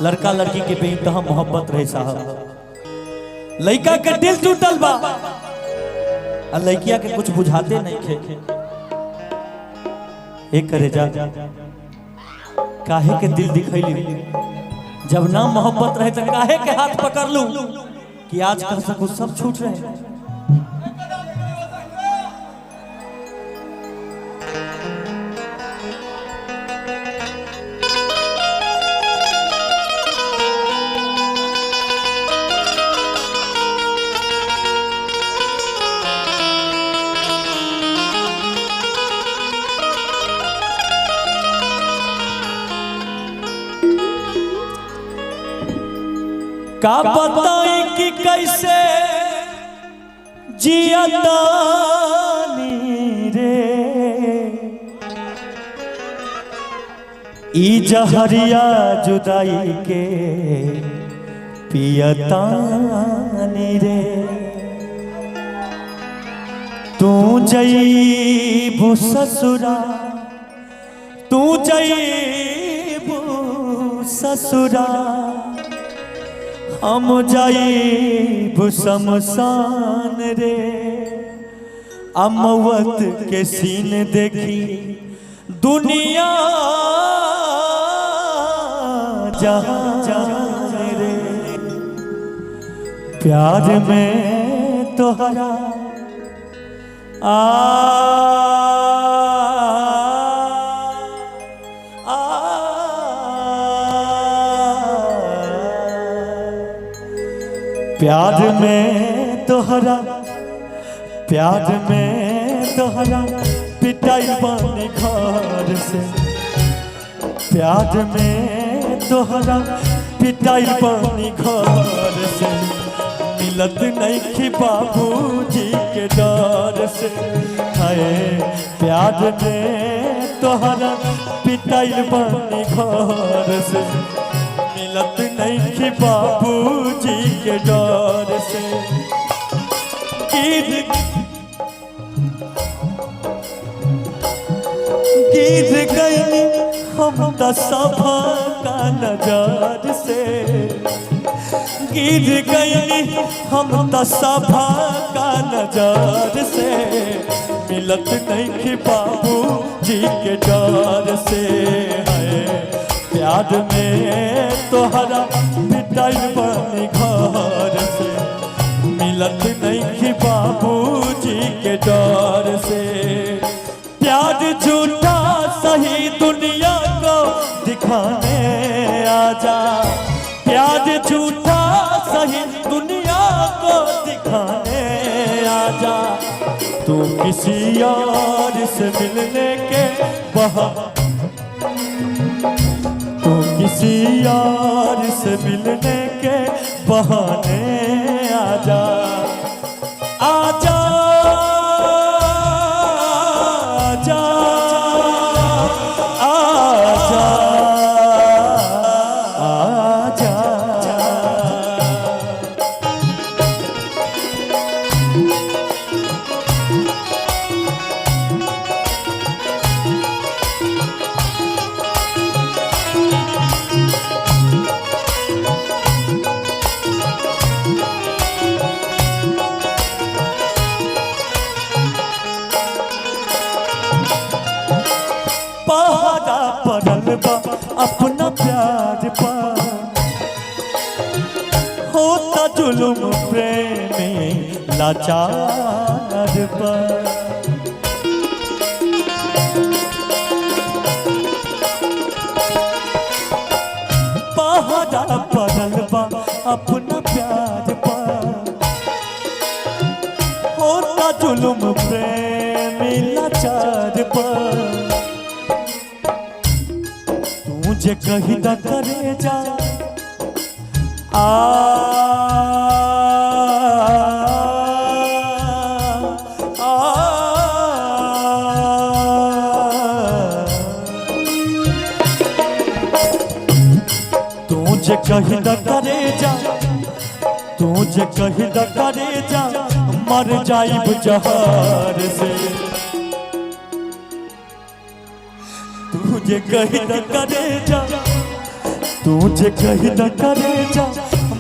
लड़का लड़की के बेइंतहा मोहब्बत रहे साहब। लड़का के दिल टूटल बा और लड़किया के कुछ बुझाते नहीं खे। एक करे जा काहे के दिल दिखैली, जब ना मोहब्बत रहे तो काहे के हाथ पकड़ लूं कि आज कल से कुछ सब छूट रहे हैं। का बताई कि कैसे जियतानी रे ई जहरिया जुदाई के पियतानी रे। तू जईबू ससुरा, तू जईबू ससुरा, हम जाइब शमशान रे। अमवत के सीन देखी दुनिया जहां रे। प्यार में तोहरा प्यार में तोहरा, प्यार में तोहरा पिटाई बानी घर से। प्यार में तोहरा पिटाई बानी घर से। मिलत नहीं कि बाबूजी के डर से। हाय प्यार में तोहरा पिटाई बानी घर से। मिलत नहीं कि बाबूजी के डर से। गिर गई हम तो सभा का नजर से। गिर गई हम तो सभा का नजर से। मिलत नहीं कि बाबूजी के डर से। प्यार में तोहरा पिटाई बानी घर से। मिलत नहीं कि बाबूजी के डर से। प्यार झूठा सही दुनिया को दिखाने आजा। प्यार झूठा सही दुनिया को दिखाने आजा। तू किसी और से मिलने के तू किसी यार से मिलने के बहाने आजा। आजा आजा आजा आजा। पहाड़ा पड़ल बा अपना प्यार पर। होता जुलुम प्रेमी लाचार पर। पहाड़ा पड़ल बा अपना प्यार पर। होता जुलुम प्रेमी लाचार पर। मुझे कहीं न करे जा आ तुझे कहीं न करे जा, तुझे कहीं न करे जा। मर जाइब जहर से। तुझे कहीं न करे जा, तुझे कही न करे जा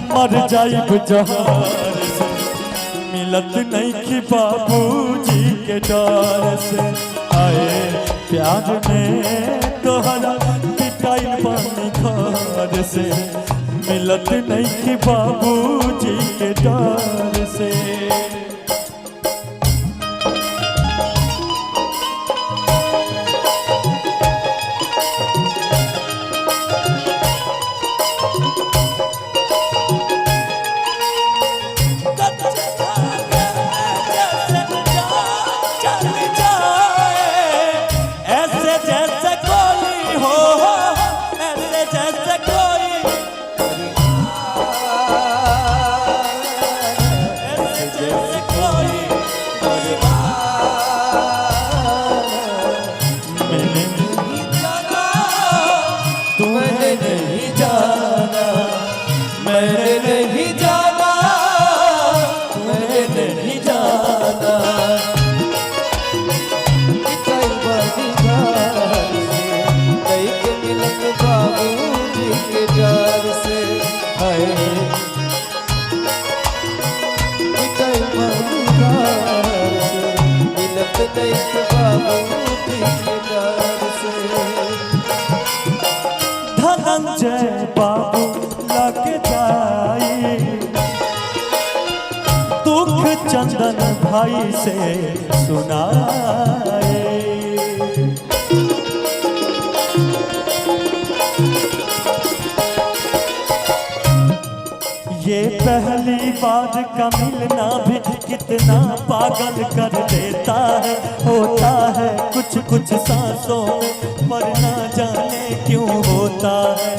मर जाइब जहार से, मिलत नहीं कि बाबूजी के डर से। आए प्यार में तोहरा पिटाई पानी घर से, मिलत नहीं कि बाबूजी के डर से। धनंजय बाबू लग जाई दुख चंदन भाई से सुनाए। ये पहली बार का मिलना भी कितना पागल कर देता है, होता है कुछ कुछ सांसों में पर ना जाने क्यों होता है।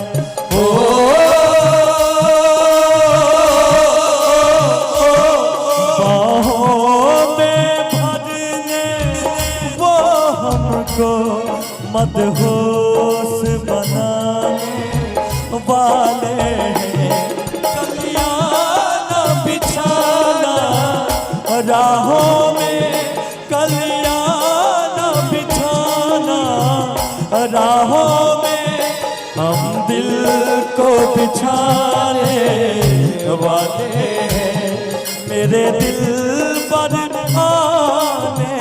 बाहों में भरने वो हमको मदहोश बनाने वाले हैं, राहों में कल्याण बिछाना, राहों में हम दिल को बिछाने वाले हैं, मेरे दिल पर आने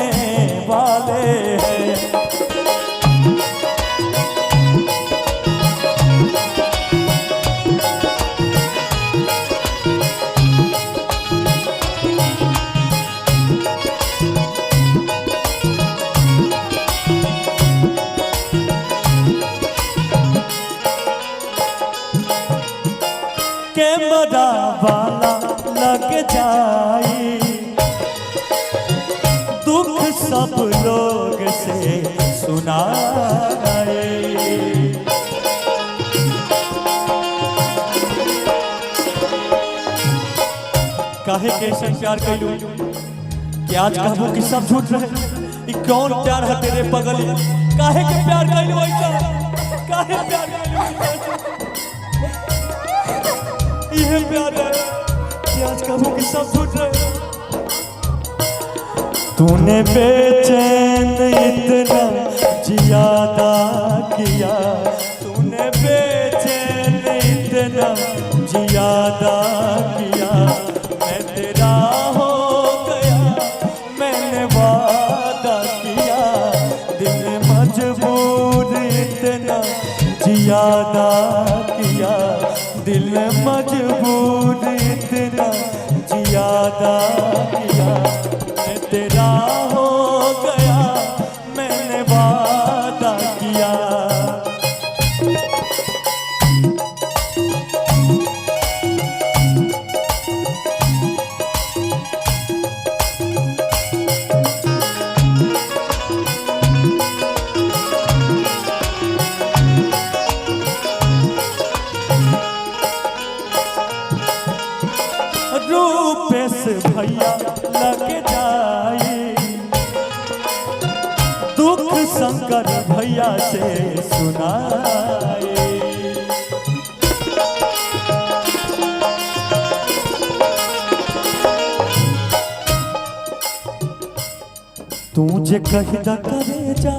वाले हैं। कैमरा वाला लग जाए दुख सब लोग से सुनाए। काहे कैसे प्यार कैलू कि आज कहबू कि सब झूठ रहे। कौन प्यार है तेरे पगली, काहे के प्यार कैलू ऐसा, काहे प्यार कैलू ये प्यार है कि आज कहूँ कि सब झूठ रहे। तूने बेचैन इतना जियादा किया, तूने बेचैन इतना जियादा किया, मैं तेरा हो गया मैंने वादा किया, दिल मजबूर इतना जियादा किया, दिल मजबूर इतना जियादा किया, मैं तेरा हो गया मैंने वादा किया। रूपेश भैया लग जाए दुख शंकर भैया से सुनाए। तुझे कही न करे जा